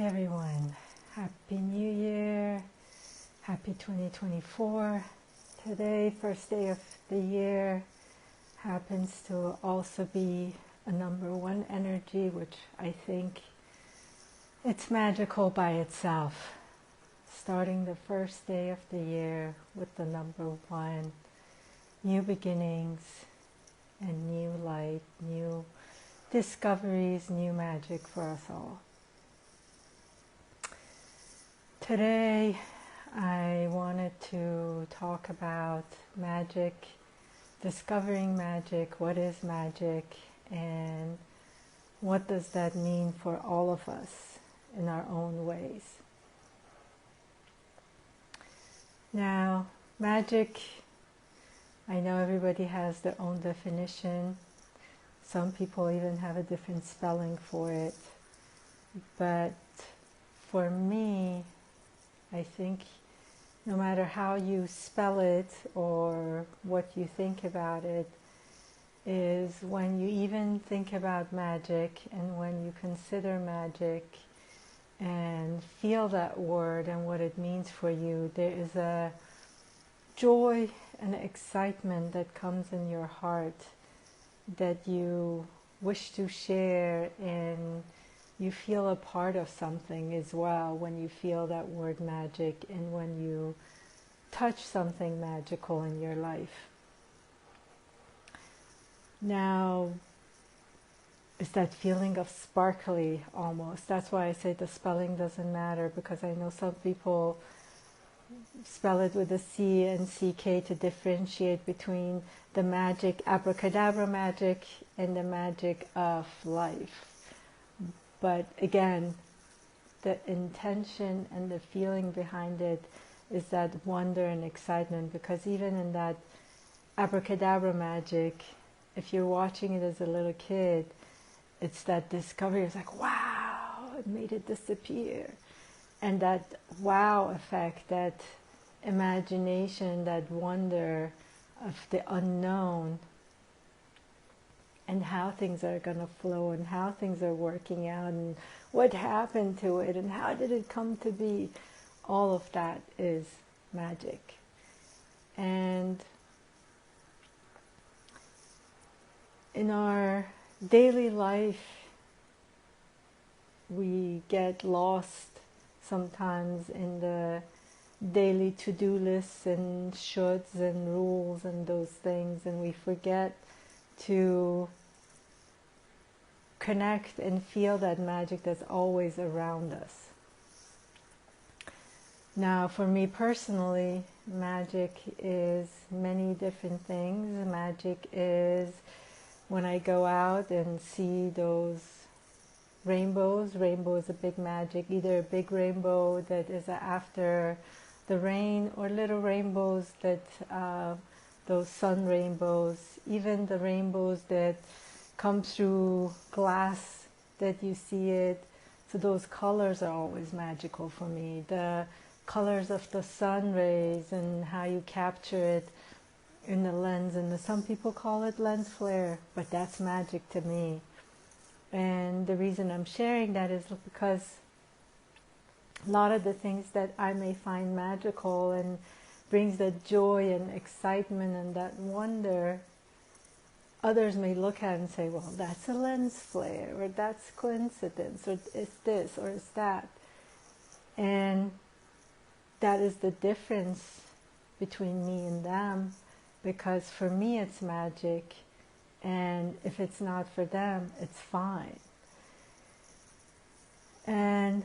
everyone. Happy New Year. Happy 2024. Today, first day of the year, happens to also be a number one energy, which I think it's magical by itself. Starting the first day of the year with the number one, new beginnings and new light, new discoveries, new magic for us all. Today, I wanted to talk about magic, discovering magic, what is magic, and what does that mean for all of us in our own ways. Now, magic, I know everybody has their own definition. Some people even have a different spelling for it. But for me, I think no matter how you spell it or what you think about it, is when you even think about magic and when you consider magic and feel that word and what it means for you, there is a joy and excitement that comes in your heart that you wish to share, and you feel a part of something as well when you feel that word magic and when you touch something magical in your life. Now, it's that feeling of sparkly almost. That's why I say the spelling doesn't matter, because I know some people spell it with a C and CK to differentiate between the magic, abracadabra magic, and the magic of life. But again, the intention and the feeling behind it is that wonder and excitement, because even in that abracadabra magic, if you're watching it as a little kid, it's that discovery. It's like, wow, it made it disappear. And that wow effect, that imagination, that wonder of the unknown, and how things are going to flow and how things are working out and what happened to it and how did it come to be, all of that is magic. And in our daily life, we get lost sometimes in the daily to-do lists and shoulds and rules and those things, and we forget to connect and feel that magic that's always around us. Now, for me personally, magic is many different things. Magic is when I go out and see those rainbows. Rainbow is a big magic, either a big rainbow that is after the rain, or little rainbows that those sun rainbows, even the rainbows that come through glass that you see it. So those colors are always magical for me. The colors of the sun rays and how you capture it in the lens, and some people call it lens flare, but that's magic to me. And the reason I'm sharing that is because a lot of the things that I may find magical and brings that joy and excitement and that wonder, others may look at and say, well, that's a lens flare, or that's coincidence, or it's this, or it's that. And that is the difference between me and them, because for me it's magic, and if it's not for them, it's fine. And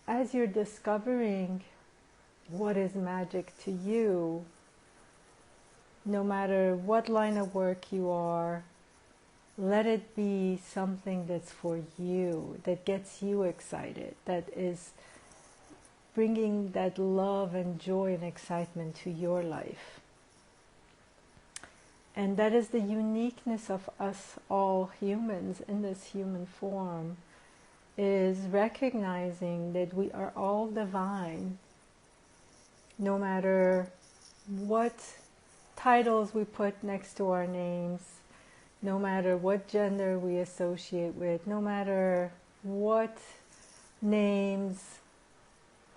as you're discovering what is magic to you, no matter what line of work you are, let it be something that's for you, that gets you excited, that is bringing that love and joy and excitement to your life. And that is the uniqueness of us all humans in this human form, is recognizing that we are all divine, no matter what titles we put next to our names, no matter what gender we associate with, no matter what names,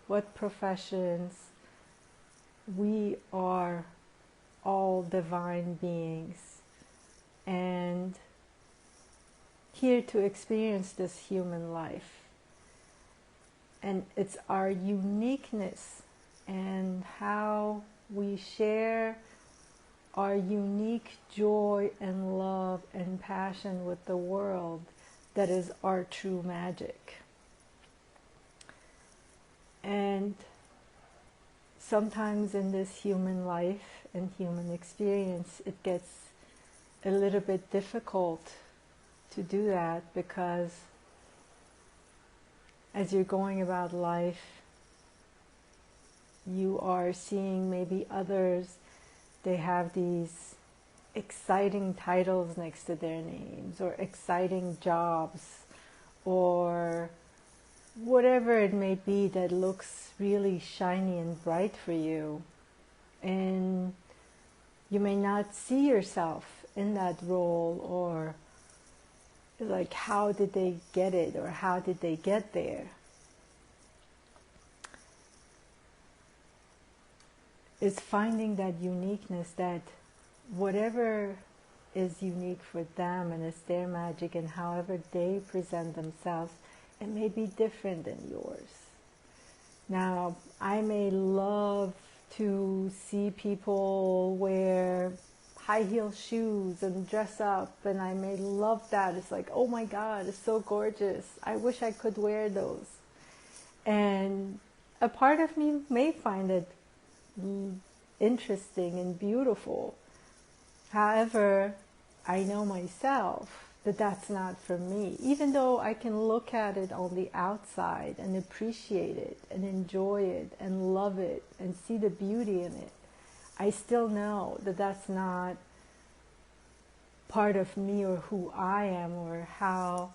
what professions. We are all divine beings and here to experience this human life. And it's our uniqueness and how we share our unique joy and love and passion with the world that is our true magic. And sometimes in this human life and human experience, it gets a little bit difficult to do that, because as you're going about life, you are seeing maybe others, they have these exciting titles next to their names, or exciting jobs, or whatever it may be that looks really shiny and bright for you. And you may not see yourself in that role, or like, how did they get it, or how did they get there? Is finding that uniqueness, that whatever is unique for them and is their magic, and however they present themselves, it may be different than yours. Now, I may love to see people wear high heel shoes and dress up, and I may love that. It's like, oh my God, it's so gorgeous. I wish I could wear those. And a part of me may find it interesting and beautiful. However, I know myself that that's not for me. Even though I can look at it on the outside and appreciate it and enjoy it and love it and see the beauty in it, I still know that that's not part of me or who I am or how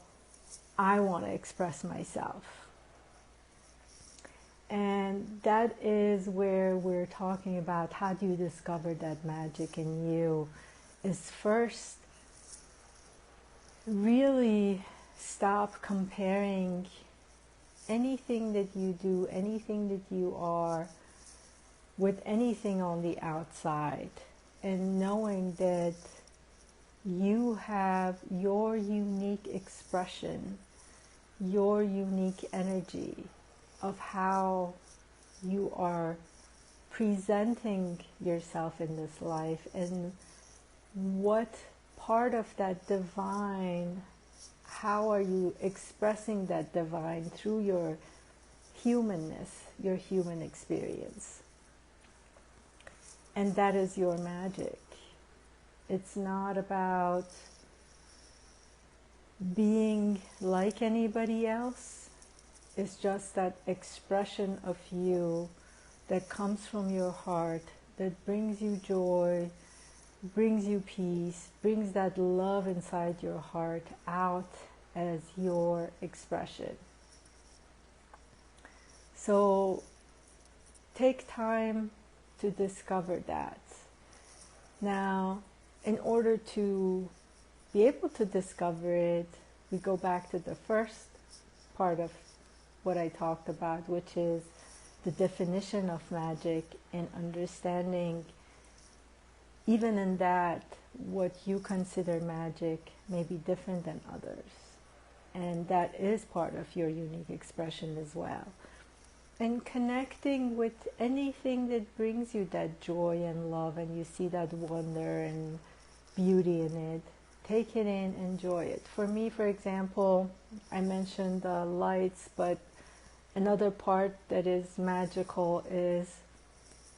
I want to express myself. And that is where we're talking about how do you discover that magic in you, is first really stop comparing anything that you do, anything that you are, with anything on the outside, and knowing that you have your unique expression, your unique energy of how you are presenting yourself in this life, and what part of that divine, how are you expressing that divine through your humanness, your human experience. And that is your magic. It's not about being like anybody else. It's just that expression of you that comes from your heart, that brings you joy, brings you peace, brings that love inside your heart out as your expression. So take time to discover that. Now, in order to be able to discover it, we go back to the first part of what I talked about, which is the definition of magic, and understanding even in that what you consider magic may be different than others. And that is part of your unique expression as well. And connecting with anything that brings you that joy and love, and you see that wonder and beauty in it, take it in, enjoy it. For me, for example, I mentioned the lights, but another part that is magical is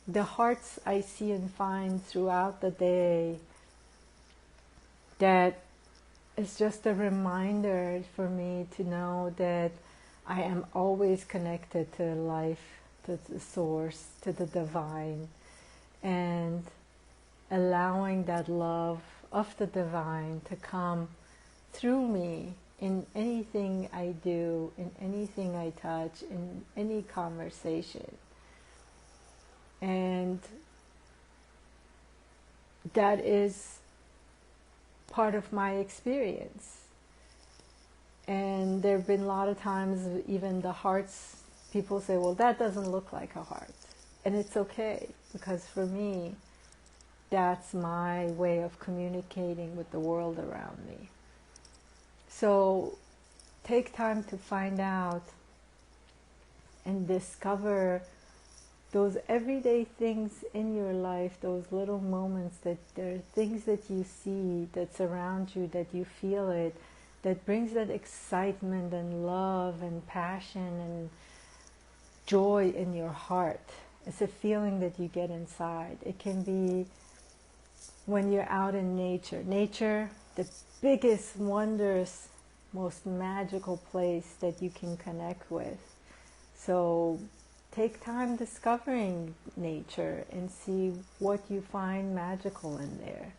the hearts I see and find throughout the day, that is just a reminder for me to know that I am always connected to life, to the source, to the divine, and allowing that love of the divine to come through me in anything I do, in anything I touch, in any conversation. And that is part of my experience. And there have been a lot of times, even the hearts, people say, well, that doesn't look like a heart. And it's okay, because for me, that's my way of communicating with the world around me. So take time to find out and discover those everyday things in your life, those little moments, that there are things that you see that surround you, that you feel it, that brings that excitement and love and passion and joy in your heart. It's a feeling that you get inside. It can be when you're out in nature. Nature, the biggest, wondrous, most magical place that you can connect with. So take time discovering nature and see what you find magical in there.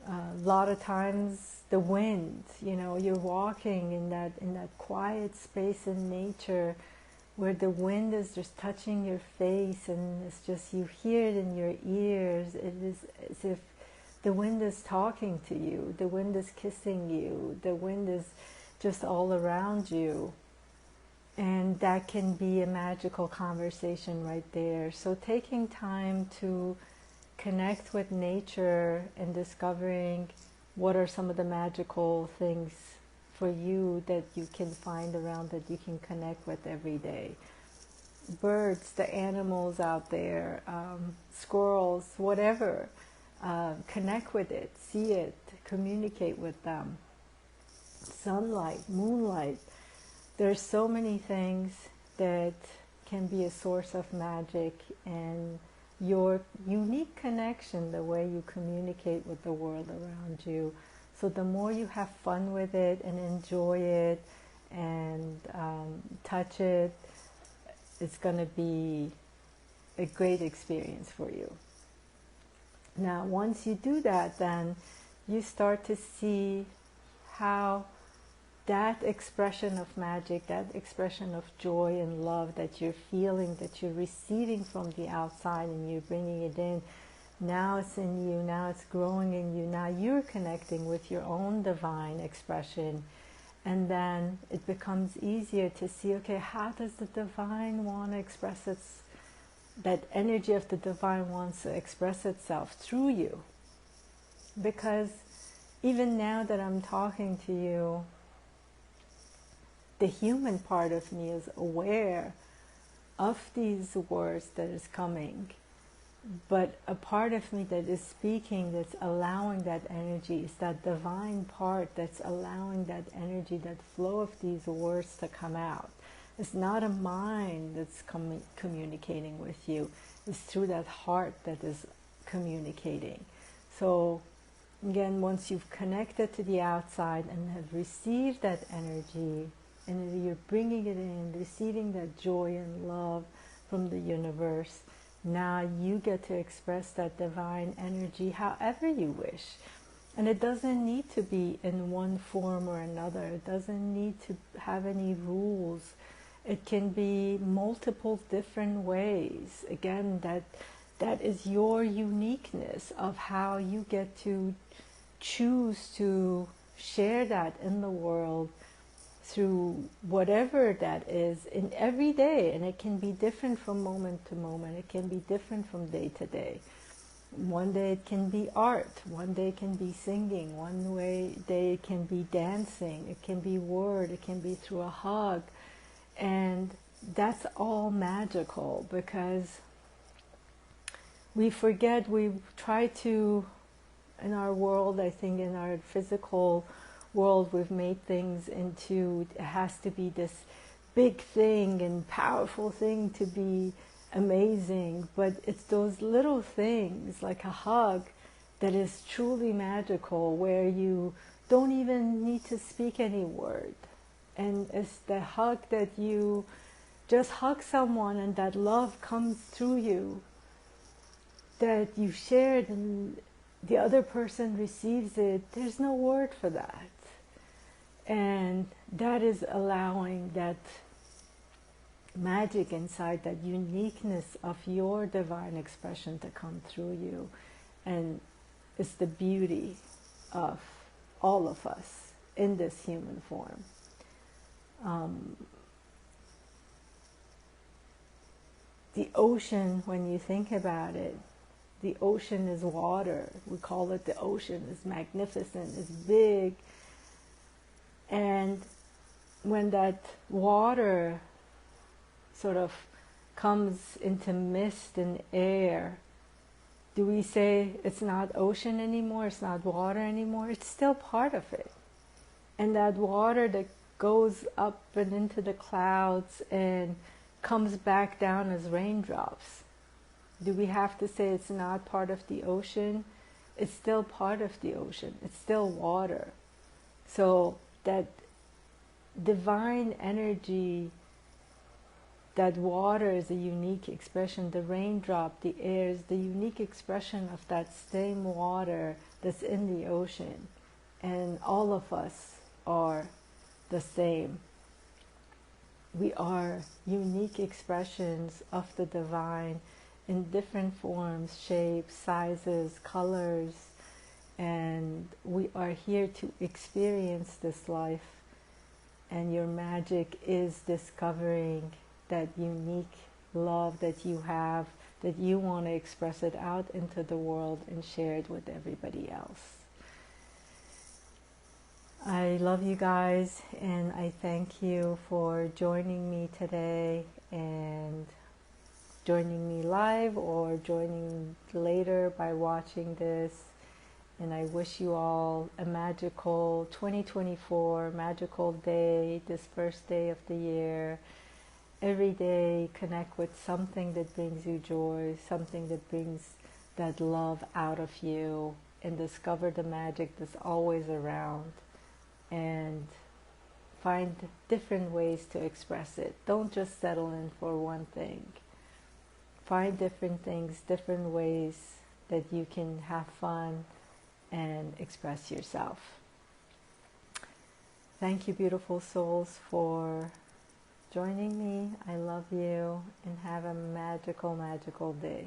A lot of times the wind, you're walking in that quiet space in nature where the wind is just touching your face, and it's just, you hear it in your ears. It is as if the wind is talking to you, the wind is kissing you, the wind is just all around you. And that can be a magical conversation right there. So taking time to connect with nature and discovering what are some of the magical things for you that you can find around, that you can connect with every day. Birds, the animals out there, squirrels, whatever, connect with it, see it, communicate with them. Sunlight, moonlight. There's so many things that can be a source of magic, and your unique connection, the way you communicate with the world around you. So the more you have fun with it and enjoy it and touch it, it's going to be a great experience for you. Now, once you do that, then you start to see how that expression of magic, that expression of joy and love that you're feeling, that you're receiving from the outside and you're bringing it in, now it's in you, now it's growing in you, now you're connecting with your own divine expression. And then it becomes easier to see, okay, how does the divine want to express that energy of the divine wants to express itself through you? Because even now that I'm talking to you, the human part of me is aware of these words that is coming, but a part of me that is speaking, that's allowing that energy, is that divine part that's allowing that energy, that flow of these words to come out. It's not a mind that's communicating with you. It's through that heart that is communicating. So again, once you've connected to the outside and have received that energy, and you're bringing it in, receiving that joy and love from the universe, now you get to express that divine energy however you wish. And it doesn't need to be in one form or another. It doesn't need to have any rules. It can be multiple different ways. Again, that is your uniqueness of how you get to choose to share that in the world through whatever that is in every day. And it can be different from moment to moment. It can be different from day to day. One day it can be art, one day it can be singing, day it can be dancing, it can be word, it can be through a hug. And that's all magical, because we forget, we try to, in our world, I think in our physical world, we've made things into, it has to be this big thing and powerful thing to be amazing. But it's those little things, like a hug, that is truly magical, where you don't even need to speak any word. And it's the hug that you just hug someone and that love comes through you, that you shared and the other person receives it. There's no word for that. And that is allowing that magic inside, that uniqueness of your divine expression to come through you. And it's the beauty of all of us in this human form. Um, the ocean, when you think about it, the ocean is water. We call it the ocean. It's magnificent. It's big. And when that water sort of comes into mist and air, do we say it's not ocean anymore, it's not water anymore? It's still part of it. And that water that goes up and into the clouds and comes back down as raindrops, do we have to say it's not part of the ocean? It's still part of the ocean. It's still water. So that divine energy, that water is a unique expression. The raindrop, the air is the unique expression of that same water that's in the ocean. And all of us are the same. We are unique expressions of the divine in different forms, shapes, sizes, colors, and we are here to experience this life. And your magic is discovering that unique love that you have, that you want to express it out into the world and share it with everybody else. I love you guys, and I thank you for joining me today and joining me live or joining later by watching this. And I wish you all a magical 2024, magical day, this first day of the year. Every day connect with something that brings you joy, something that brings that love out of you, and discover the magic that's always around, and find different ways to express it. Don't just settle in for one thing. Find different things, different ways that you can have fun and express yourself. Thank you, beautiful souls, for joining me. I love you, and have a magical, magical day.